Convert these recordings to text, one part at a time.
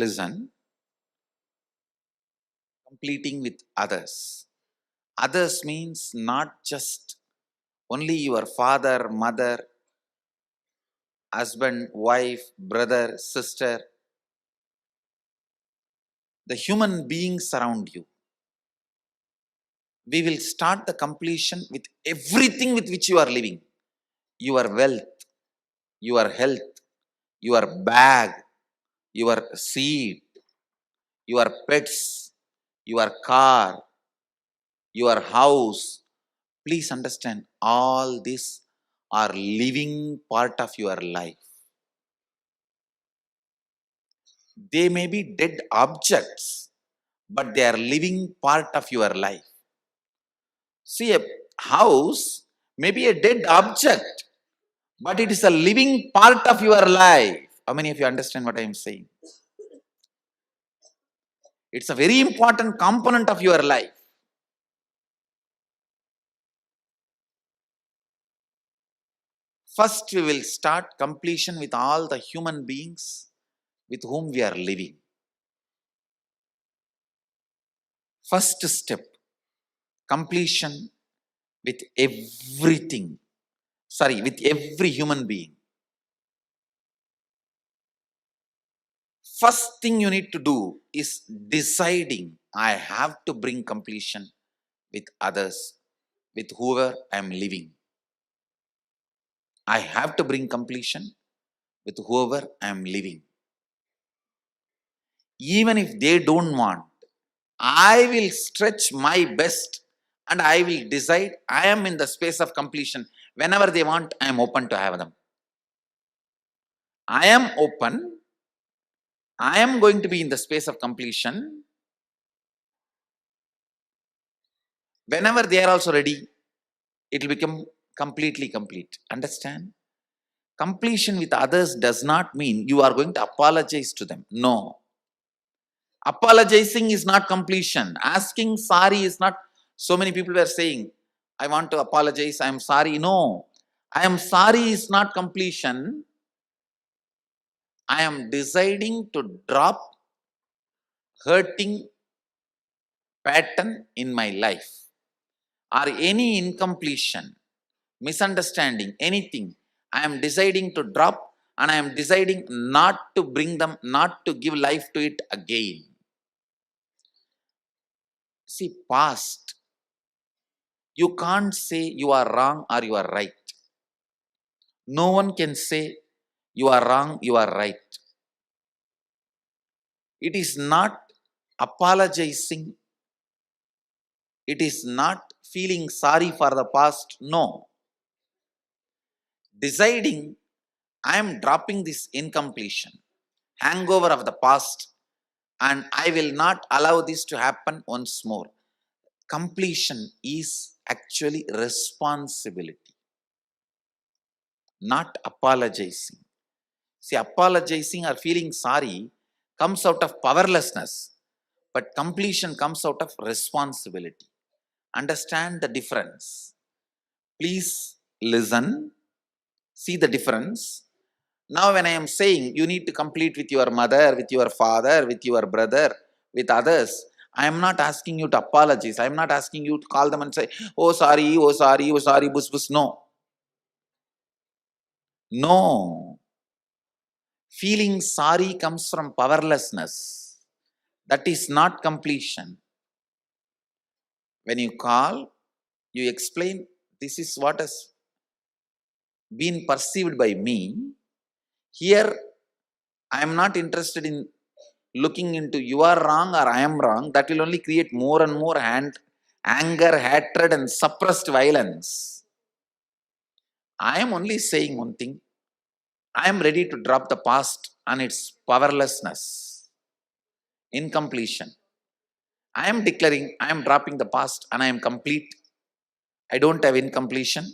listen. Completing with others. Others means not just only your father, mother, husband, wife, brother, sister, the human beings around you. We will start the completion with everything with which you are living. Your wealth, your health, your bag, your seat, your pets, your car, your house. Please understand, all these are living part of your life. They may be dead objects, but they are living part of your life. See, a house may be a dead object, but it is a living part of your life. How many of you understand what I am saying? It's a very important component of your life. First, we will start completion with all the human beings with whom we are living. First step, completion with everything. With every human being. First thing you need to do is deciding, I have to bring completion with others, with whoever I am living. I have to bring completion with whoever I am living. Even if they don't want, I will stretch my best and I will decide I am in the space of completion. Whenever they want, I am open to have them. I am open. I am going to be in the space of completion. Whenever they are also ready, it will become completely complete. Understand? Completion with others does not mean you are going to apologize to them. No. Apologizing is not completion. Asking sorry is not. So many people were saying, I want to apologize, I am sorry. No. I am sorry is not completion. I am deciding to drop hurting pattern in my life. Or any incompletion, misunderstanding, anything, I am deciding to drop and I am deciding not to bring them, not to give life to it again. See, past, you can't say you are wrong or you are right. No one can say you are wrong, you are right. It is not apologizing. It is not feeling sorry for the past. No. Deciding, I am dropping this incompletion, hangover of the past, and I will not allow this to happen once more. Completion is actually responsibility, not apologizing. See, apologizing or feeling sorry comes out of powerlessness, but completion comes out of responsibility. Understand the difference. Please listen, see the difference. Now when I am saying you need to complete with your mother, with your father, with your brother, with others, I am not asking you to apologize. I am not asking you to call them and say, oh sorry, oh sorry, oh sorry, bus bus. No. No. Feeling sorry comes from powerlessness. That is not completion. When you call, you explain, this is what has been perceived by me. Here, I am not interested in looking into you are wrong or I am wrong. That will only create more and more anger, hatred and suppressed violence. I am only saying one thing. I am ready to drop the past and its powerlessness, incompletion. I am declaring I am dropping the past and I am complete. I don't have incompletion.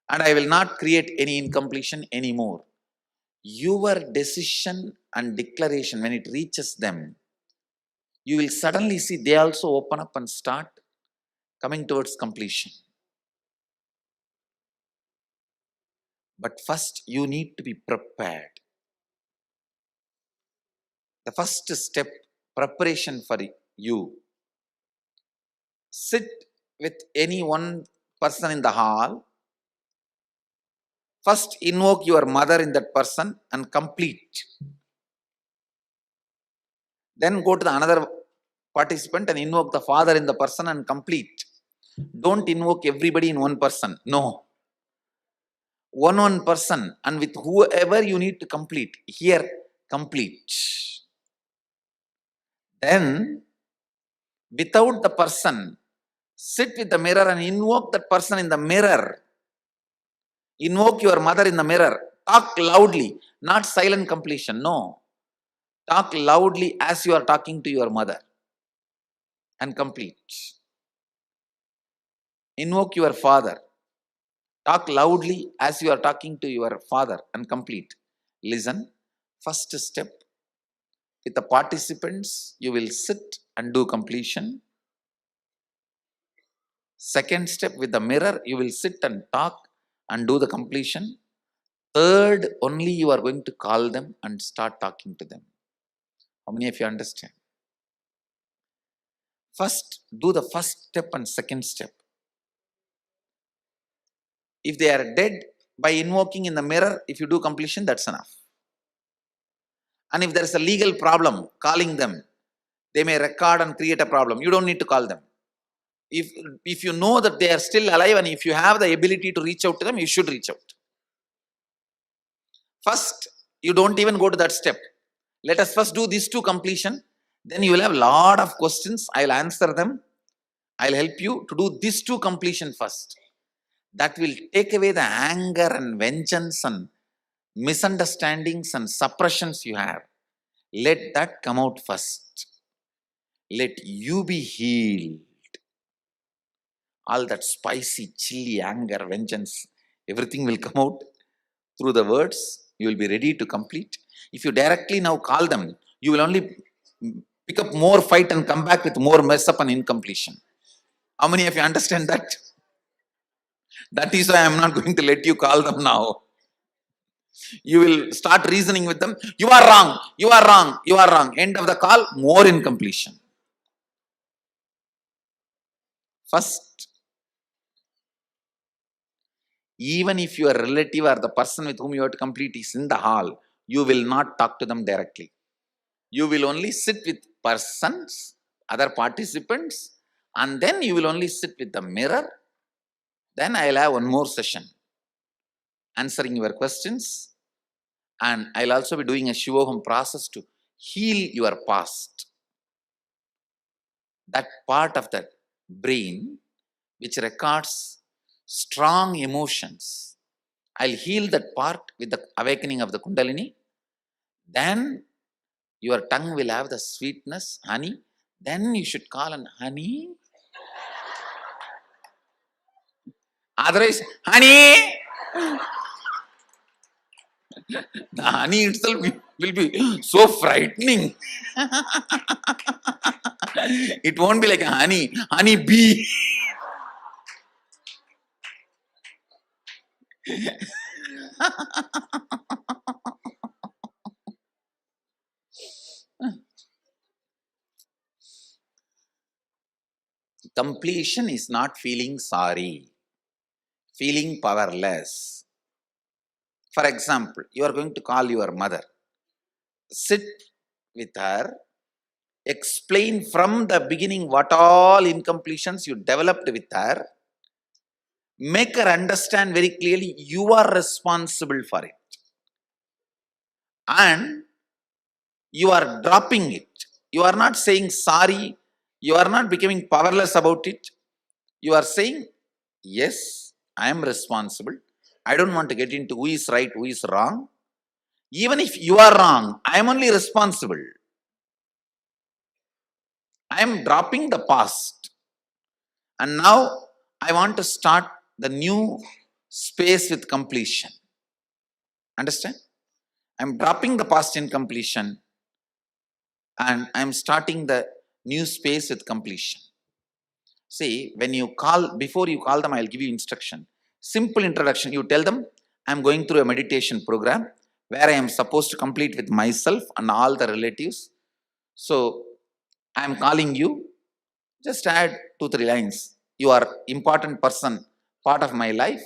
And I will not create any incompletion anymore. Your decision and declaration, when it reaches them, you will suddenly see they also open up and start coming towards completion. But first, you need to be prepared. The first step, preparation for you. Sit with any one person in the hall. First invoke your mother in that person and complete. Then go to the another participant and invoke the father in the person and complete. Don't invoke everybody in one person. No. One person, and with whoever you need to complete. Here, complete. Then, without the person, sit with the mirror and invoke that person in the mirror. Invoke your mother in the mirror. Talk loudly, not silent completion. No. Talk loudly as you are talking to your mother and complete. Invoke your father. Talk loudly as you are talking to your father and complete. Listen. First step, with the participants, you will sit and do completion. Second step, with the mirror, you will sit and talk and do the completion. Third, only you are going to call them and start talking to them. How many of you understand? First, do the first step and second step. If they are dead, by invoking in the mirror, if you do completion, that's enough. And if there is a legal problem, calling them, they may record and create a problem. You don't need to call them. If you know that they are still alive and if you have the ability to reach out to them, you should reach out. First, you don't even go to that step. Let us first do these two completion. Then you will have a lot of questions. I'll answer them. I'll help you to do these two completion first. That will take away the anger and vengeance and misunderstandings and suppressions you have. Let that come out first. Let you be healed. All that spicy, chilly anger, vengeance, everything will come out through the words. You will be ready to complete. If you directly now call them, you will only pick up more fight and come back with more mess up and incompletion. How many of you understand that? That is why I am not going to let you call them now. You will start reasoning with them. You are wrong, you are wrong, you are wrong. End of the call, more incompletion. First, even if your relative or the person with whom you have to complete is in the hall, you will not talk to them directly. You will only sit with persons, other participants, and then you will only sit with the mirror. Then I will have one more session answering your questions, and I will also be doing a Shivoham process to heal your past. That part of the brain which records strong emotions. I'll heal that part with the awakening of the Kundalini. Then your tongue will have the sweetness, honey. Then you should call on honey. Otherwise, honey! The honey itself will be so frightening. It won't be like a honey bee. Completion is not feeling sorry, feeling powerless. For example, you are going to call your mother. Sit with her, explain from the beginning what all incompletions you developed with her, make her understand very clearly you are responsible for it. And you are dropping it. You are not saying sorry, you are not becoming powerless about it. You are saying, yes, I am responsible. I don't want to get into who is right, who is wrong. Even if you are wrong, I am only responsible. I am dropping the past. And now I want to start the new space with completion. Understand? I am dropping the past in completion and I am starting the new space with completion. See, when you call, before you call them, I will give you instruction. Simple introduction. You tell them, I am going through a meditation program where I am supposed to complete with myself and all the relatives So I am calling you, just add 2-3 lines. You are important person, part of my life.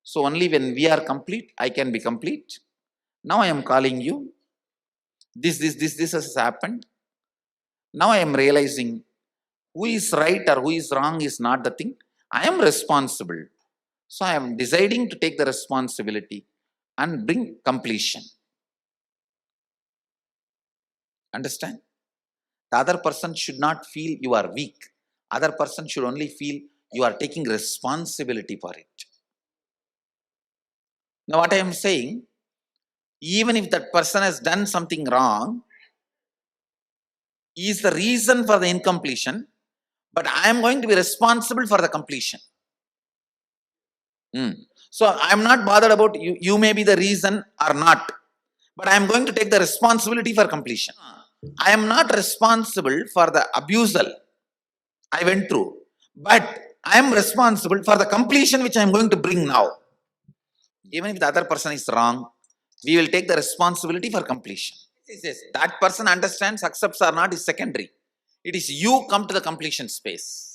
So only when we are complete, I can be complete. Now I am calling you. This has happened. Now I am realizing who is right or who is wrong is not the thing. I am responsible. So I am deciding to take the responsibility and bring completion. Understand? The other person should not feel you are weak. Other person should only feel you are taking responsibility for it. Now what I am saying, even if that person has done something wrong, he is the reason for the incompletion, but I am going to be responsible for the completion. So I am not bothered about you. You may be the reason or not, but I am going to take the responsibility for completion. I am not responsible for the abusal I went through, but I am responsible for the completion which I am going to bring now. Even if the other person is wrong, we will take the responsibility for completion. Yes, that person understands, accepts or not is secondary. It is you come to the completion space.